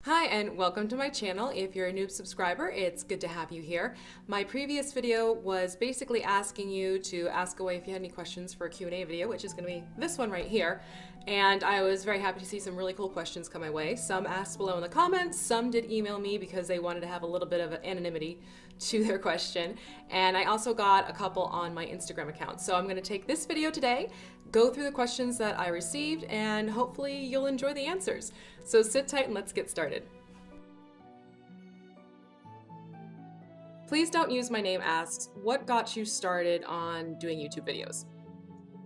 Hi and welcome to my channel. If you're a noob subscriber, it's good to have you here. My previous video was basically asking you to ask away if you had any questions for a Q&A video, which is going to be this one right here. And I was very happy to see some really cool questions come my way. Some asked below in the comments, some did email me because they wanted to have a little bit of anonymity to their question. And I also got a couple on my Instagram account. So I'm going to take this video today, go through the questions that I received, and hopefully you'll enjoy the answers. So sit tight and let's get started. Please Don't Use My Name asks, what got you started on doing YouTube videos?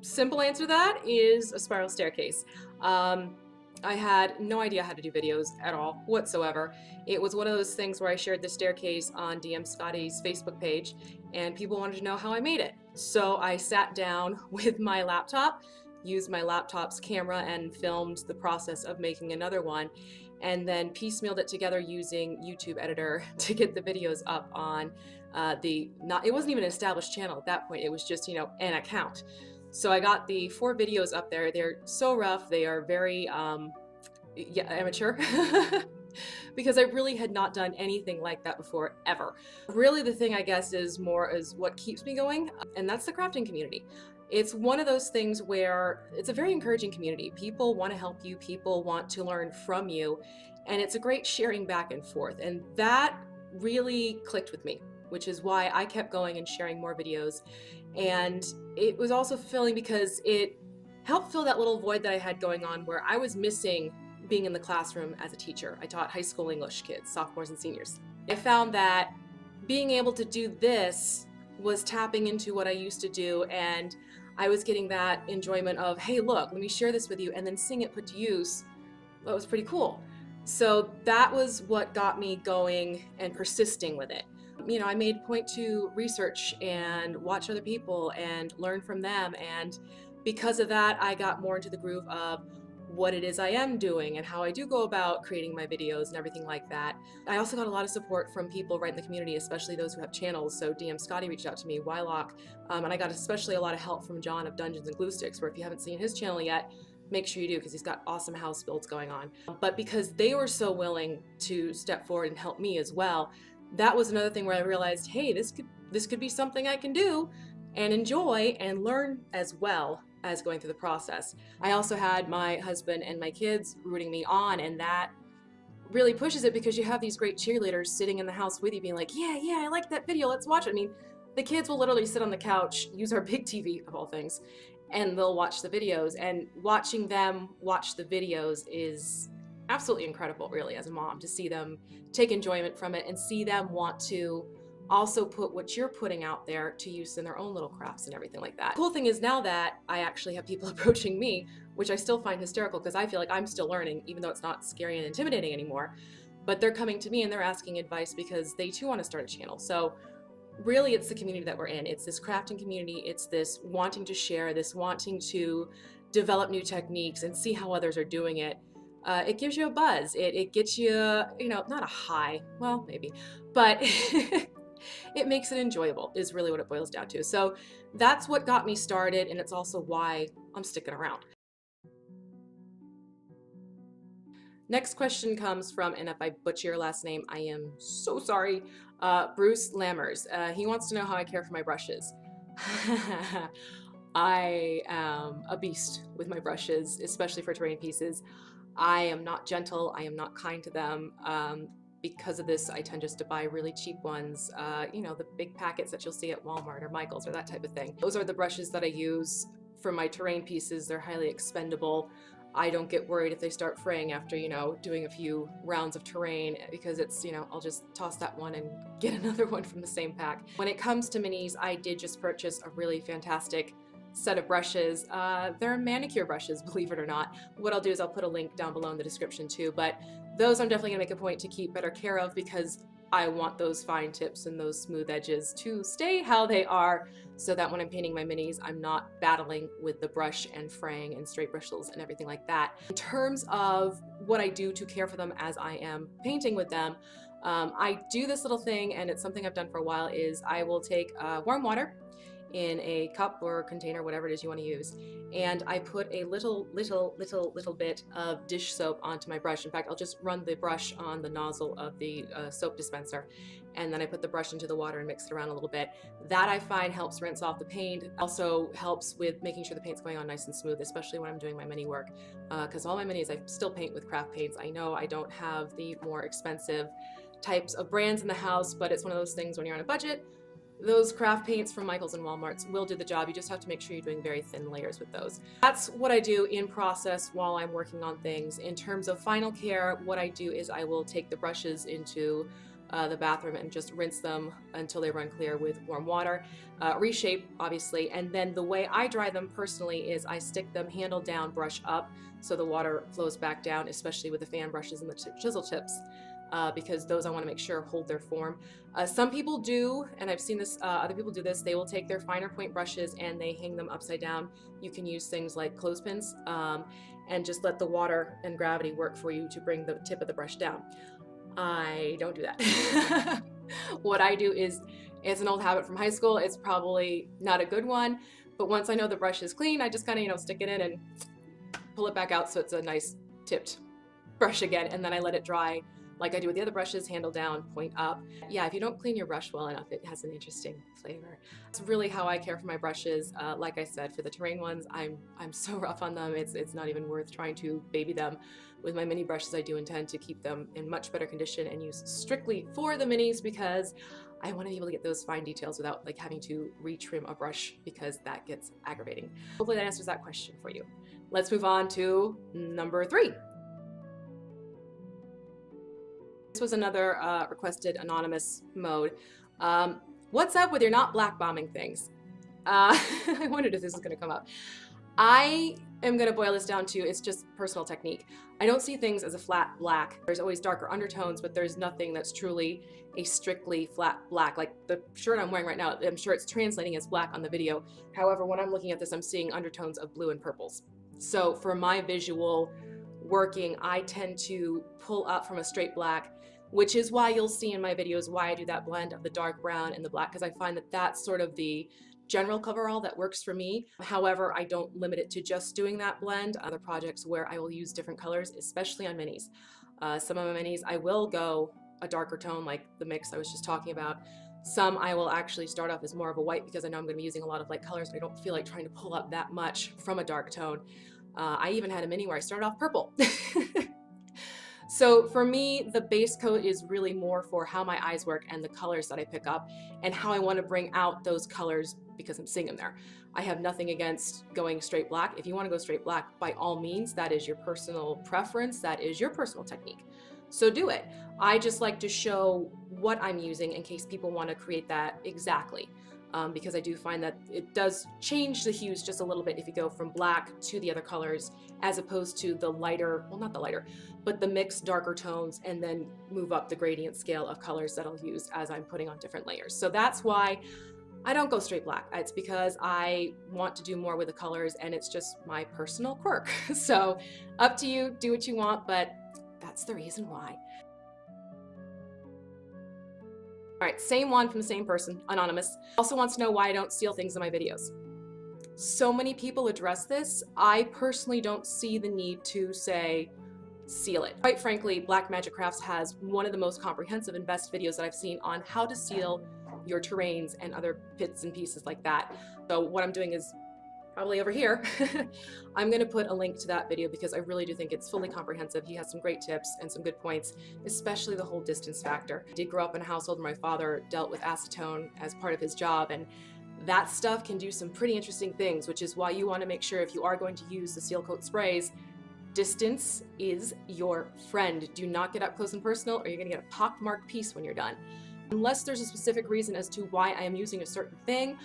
Simple answer to that is a spiral staircase. I had no idea how to do videos at all whatsoever. It was one of those things where I shared the staircase on DM Scotty's Facebook page and people wanted to know how I made it. So I sat down with my laptop, used my laptop's camera and filmed the process of making another one, and then piecemealed it together using YouTube editor to get the videos up on it wasn't even an established channel at that point, it was just, an account. So I got the 4 videos up there. They're so rough, they are very amateur. Because I really had not done anything like that before, ever. Really the thing I guess is what keeps me going, and that's the crafting community. It's one of those things where it's a very encouraging community. People want to help you, people want to learn from you, and it's a great sharing back and forth. And that really clicked with me, which is why I kept going and sharing more videos. And it was also fulfilling because it helped fill that little void that I had going on where I was missing being in the classroom as a teacher. I taught high school English kids, sophomores and seniors. I found that being able to do this was tapping into what I used to do, and I was getting that enjoyment of, hey, look, let me share this with you, and then seeing it put to use. That was pretty cool. So that was what got me going and persisting with it. I made point to research and watch other people and learn from them, and because of that, I got more into the groove of what it is I am doing and how I do go about creating my videos and everything like that. I also got a lot of support from people right in the community, especially those who have channels. So DM Scotty reached out to me, Wylock, and I got especially a lot of help from John of Dungeons and Glue Sticks, where if you haven't seen his channel yet, make sure you do, because he's got awesome house builds going on. But because they were so willing to step forward and help me as well, that was another thing where I realized, hey, this could be something I can do and enjoy and learn as well as going through the process. I also had my husband and my kids rooting me on, and that really pushes it because you have these great cheerleaders sitting in the house with you being like, yeah, I like that video, let's watch it. I mean, the kids will literally sit on the couch, use our big TV of all things, and they'll watch the videos, and watching them watch the videos is absolutely incredible, really, as a mom, to see them take enjoyment from it and see them want to also put what you're putting out there to use in their own little crafts and everything like that. The cool thing is now that I actually have people approaching me, which I still find hysterical because I feel like I'm still learning, even though it's not scary and intimidating anymore, but they're coming to me and they're asking advice because they too want to start a channel. So really it's the community that we're in. It's this crafting community, it's this wanting to share, this wanting to develop new techniques and see how others are doing it. It gives you a buzz. It gets you, not a high, well, maybe, but it makes it enjoyable is really what it boils down to. So that's what got me started, and it's also why I'm sticking around. Next question comes from, and if I butcher your last name, I am so sorry, Bruce Lammers. He wants to know how I care for my brushes. I am a beast with my brushes, especially for terrain pieces. I am not gentle, I am not kind to them. Because of this, I tend just to buy really cheap ones, the big packets that you'll see at Walmart or Michael's or that type of thing. Those are the brushes that I use for my terrain pieces. They're highly expendable. I don't get worried if they start fraying after, doing a few rounds of terrain, because it's, I'll just toss that one and get another one from the same pack. When it comes to minis, I did just purchase a really fantastic set of brushes. They're manicure brushes, believe it or not. What I'll do is I'll put a link down below in the description too, but those I'm definitely gonna make a point to keep better care of because I want those fine tips and those smooth edges to stay how they are, so that when I'm painting my minis, I'm not battling with the brush and fraying and straight bristles and everything like that. In terms of what I do to care for them as I am painting with them, I do this little thing, and it's something I've done for a while, is I will take warm water in a cup or container, whatever it is you want to use. And I put a little bit of dish soap onto my brush. In fact, I'll just run the brush on the nozzle of the soap dispenser, and then I put the brush into the water and mix it around a little bit. That I find helps rinse off the paint. Also helps with making sure the paint's going on nice and smooth, especially when I'm doing my mini work. Because all my minis, I still paint with craft paints. I know I don't have the more expensive types of brands in the house, but it's one of those things when you're on a budget, those craft paints from Michael's and Walmart's will do the job. You just have to make sure you're doing very thin layers with those. That's what I do in process while I'm working on things. In terms of final care, what I do is I will take the brushes into the bathroom and just rinse them until they run clear with warm water, reshape obviously, and then the way I dry them personally is I stick them handle down, brush up, so the water flows back down, especially with the fan brushes and the chisel tips. Because those I want to make sure hold their form. Some people do, and I've seen this, other people do this, they will take their finer point brushes and they hang them upside down. You can use things like clothespins and just let the water and gravity work for you to bring the tip of the brush down. I don't do that. What I do is, it's an old habit from high school, it's probably not a good one, but once I know the brush is clean, I just kind of, stick it in and pull it back out so it's a nice tipped brush again, and then I let it dry like I do with the other brushes, handle down, point up. Yeah, if you don't clean your brush well enough, it has an interesting flavor. It's really how I care for my brushes. Like I said, for the terrain ones, I'm so rough on them, it's not even worth trying to baby them. With my mini brushes, I do intend to keep them in much better condition and use strictly for the minis because I want to be able to get those fine details without having to retrim a brush because that gets aggravating. Hopefully that answers that question for you. Let's move on to number 3. This was another requested anonymous mode. What's up with your not black bombing things? I wondered if this was going to come up. I am going to boil this down to, it's just personal technique. I don't see things as a flat black. There's always darker undertones, but there's nothing that's truly a strictly flat black. Like the shirt I'm wearing right now, I'm sure it's translating as black on the video. However, when I'm looking at this, I'm seeing undertones of blue and purples. So for my visual working, I tend to pull up from a straight black, which is why you'll see in my videos why I do that blend of the dark brown and the black, because I find that that's sort of the general coverall that works for me. However, I don't limit it to just doing that blend. Other projects where I will use different colors, especially on minis. Some of my minis, I will go a darker tone like the mix I was just talking about. Some I will actually start off as more of a white because I know I'm going to be using a lot of light colors. I don't feel like trying to pull up that much from a dark tone. I even had a mini where I started off purple. So for me, the base coat is really more for how my eyes work and the colors that I pick up and how I want to bring out those colors because I'm seeing them there. I have nothing against going straight black. If you want to go straight black, by all means, that is your personal preference. That is your personal technique. So do it. I just like to show what I'm using in case people want to create that exactly. Because I do find that it does change the hues just a little bit if you go from black to the other colors as opposed to the lighter, well not the lighter, but the mixed darker tones and then move up the gradient scale of colors that I'll use as I'm putting on different layers. So that's why I don't go straight black. It's because I want to do more with the colors and it's just my personal quirk. So up to you, do what you want, but that's the reason why. All right, same one from the same person, anonymous. Also wants to know why I don't seal things in my videos. So many people address this. I personally don't see the need to say, seal it. Quite frankly, Black Magic Crafts has one of the most comprehensive and best videos that I've seen on how to seal your terrains and other bits and pieces like that. So what I'm doing is probably over here. I'm going to put a link to that video because I really do think it's fully comprehensive. He has some great tips and some good points, especially the whole distance factor. I did grow up in a household where my father dealt with acetone as part of his job, and that stuff can do some pretty interesting things, which is why you want to make sure if you are going to use the seal coat sprays, distance is your friend. Do not get up close and personal or you're going to get a pockmarked piece when you're done. Unless there's a specific reason as to why I am using a certain thing,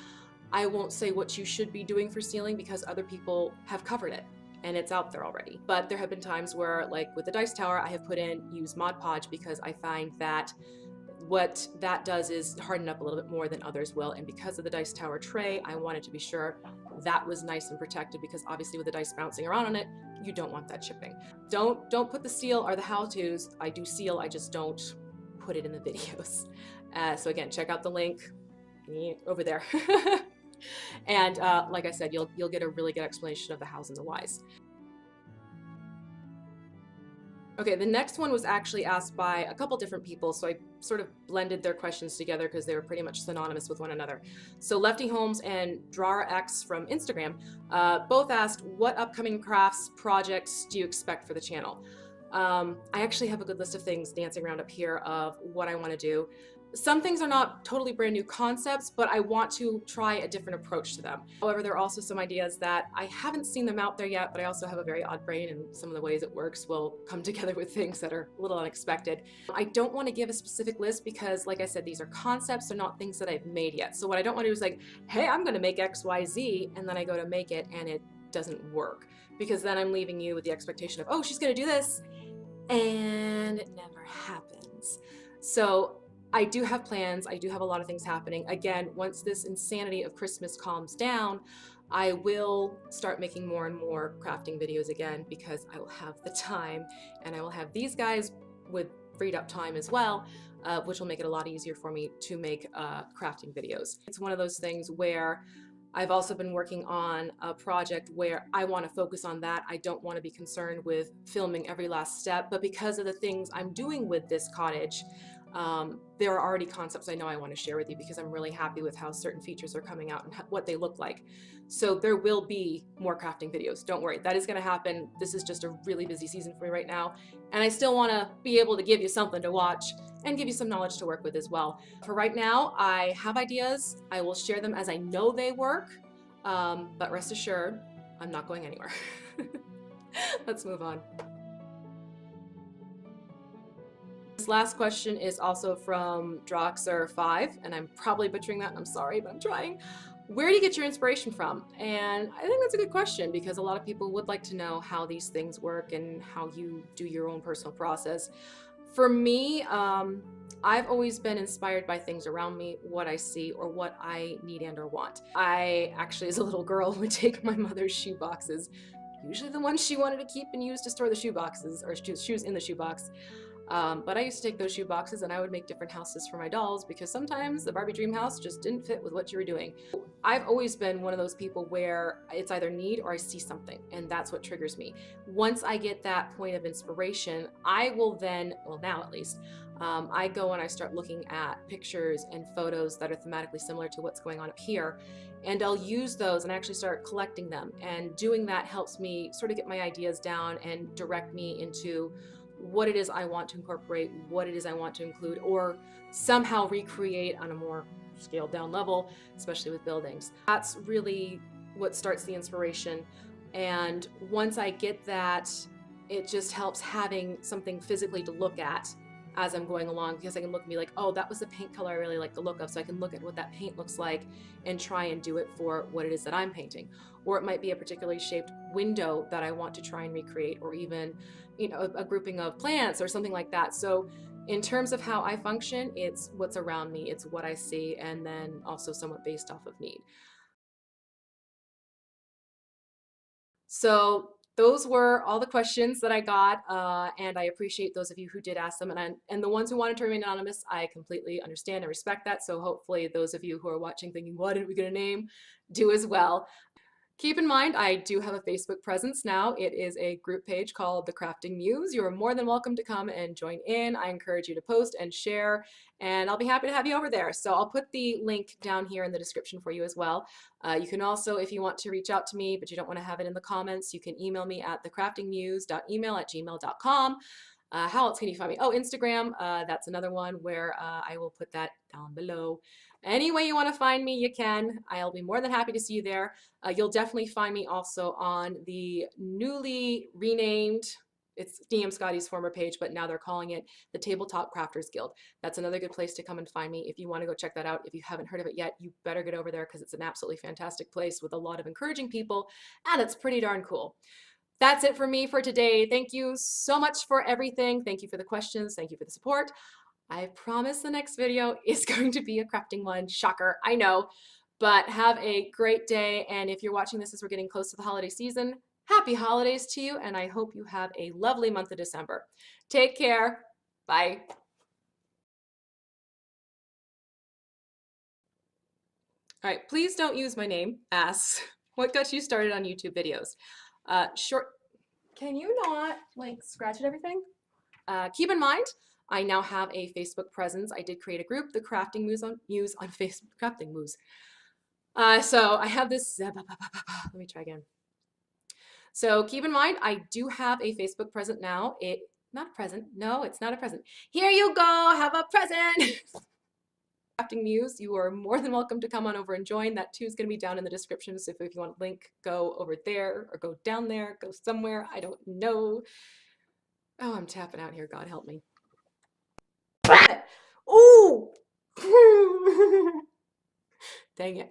I won't say what you should be doing for sealing because other people have covered it and it's out there already. But there have been times where, like with the Dice Tower, I have put in use Mod Podge because I find that what that does is harden up a little bit more than others will. And because of the Dice Tower tray, I wanted to be sure that was nice and protected because obviously with the dice bouncing around on it, you don't want that chipping. Don't put the seal or the how-tos. I do seal, I just don't put it in the videos. So again, check out the link over there. And like I said, you'll get a really good explanation of the hows and the whys. Okay, the next one was actually asked by a couple different people, so I sort of blended their questions together because they were pretty much synonymous with one another. So Lefty Holmes and DrawrX from Instagram both asked, what upcoming crafts projects do you expect for the channel? I actually have a good list of things dancing around up here of what I want to do. Some things are not totally brand new concepts, but I want to try a different approach to them. However, there are also some ideas that I haven't seen them out there yet, but I also have a very odd brain, and some of the ways it works will come together with things that are a little unexpected. I don't want to give a specific list because, like I said, these are concepts, they're not things that I've made yet. So what I don't want to do is like, hey, I'm going to make XYZ, and then I go to make it and it doesn't work. Because then I'm leaving you with the expectation of, oh, she's going to do this, and it never happens. So I do have plans. I do have a lot of things happening. Again, once this insanity of Christmas calms down, I will start making more and more crafting videos again because I will have the time, and I will have these guys with freed up time as well, which will make it a lot easier for me to make crafting videos. It's one of those things where I've also been working on a project where I want to focus on that. I don't want to be concerned with filming every last step, but because of the things I'm doing with this cottage, there are already concepts I know I want to share with you because I'm really happy with how certain features are coming out and what they look like. So there will be more crafting videos. Don't worry, that is going to happen. This is just a really busy season for me right now, and I still want to be able to give you something to watch and give you some knowledge to work with as well. For right now, I have ideas. I will share them as I know they work, but rest assured, I'm not going anywhere. Let's move on. This last question is also from Droxer5, and I'm probably butchering that, and I'm sorry, but I'm trying. Where do you get your inspiration from? And I think that's a good question because a lot of people would like to know how these things work and how you do your own personal process. For me, I've always been inspired by things around me, what I see, or what I need and or want. I actually, as a little girl, would take my mother's shoe boxes, usually the ones she wanted to keep and use to store the shoe boxes, or shoes in the shoebox. But I used to take those shoe boxes and I would make different houses for my dolls because sometimes the Barbie dream house just didn't fit with what you were doing. I've always been one of those people where it's either need or I see something, and that's what triggers me. Once I get that point of inspiration, I will then, well now at least, I go and I start looking at pictures and photos that are thematically similar to what's going on up here, and I'll use those and actually start collecting them. And doing that helps me sort of get my ideas down and direct me into what it is I want to incorporate, what it is I want to include, or somehow recreate on a more scaled down level, especially with buildings. That's really what starts the inspiration. And once I get that, it just helps having something physically to look at as I'm going along, because I can look and be like, oh, that was the paint color I really like the look of, so I can look at what that paint looks like and try and do it for what it is that I'm painting. Or it might be a particularly shaped window that I want to try and recreate, or even, you know, a grouping of plants or something like that. So in terms of how I function, it's what's around me, it's what I see, and then also somewhat based off of need. So those were all the questions that I got, and I appreciate those of you who did ask them, and the ones who wanted to remain anonymous, I completely understand and respect that. So hopefully those of you who are watching thinking, why didn't we get a name, do as well. Keep in mind, I do have a Facebook presence now. It is a group page called The Crafting Muse. You are more than welcome to come and join in. I encourage you to post and share, and I'll be happy to have you over there. So I'll put the link down here in the description for you as well. You can also, if you want to reach out to me, but you don't want to have it in the comments, you can email me at thecraftingmuse.email@gmail.com. How else can you find me? Oh, Instagram. That's another one where I will put that down below. Any way you want to find me, you can. I'll be more than happy to see you there. You'll definitely find me also on the newly renamed, it's DM Scotty's former page, but now they're calling it the Tabletop Crafters Guild. That's another good place to come and find me if you want to go check that out. If you haven't heard of it yet, you better get over there because it's an absolutely fantastic place with a lot of encouraging people, and it's pretty darn cool. That's it for me for today. Thank you so much for everything. Thank you for the questions. Thank you for the support. I promise the next video is going to be a crafting one. Shocker, I know. But have a great day, and if you're watching this as we're getting close to the holiday season, happy holidays to you, and I hope you have a lovely month of December. Take care. Bye. All right, please don't use my name. Asks, what got you started on YouTube videos? Short. Can you not like scratch at everything? Keep in mind, I now have a Facebook presence. I did create a group, the Crafting Muse on Facebook. Crafting Muse. So I have this. Let me try again. So keep in mind, I do have a Facebook present now. Not a present. No, it's not a present. Here you go. Have a present. Crafting Muse, you are more than welcome to come on over and join. That too is going to be down in the description. So if you want a link, go over there or go down there, go somewhere. I don't know. Oh, I'm tapping out here. God help me. Ooh! Dang it.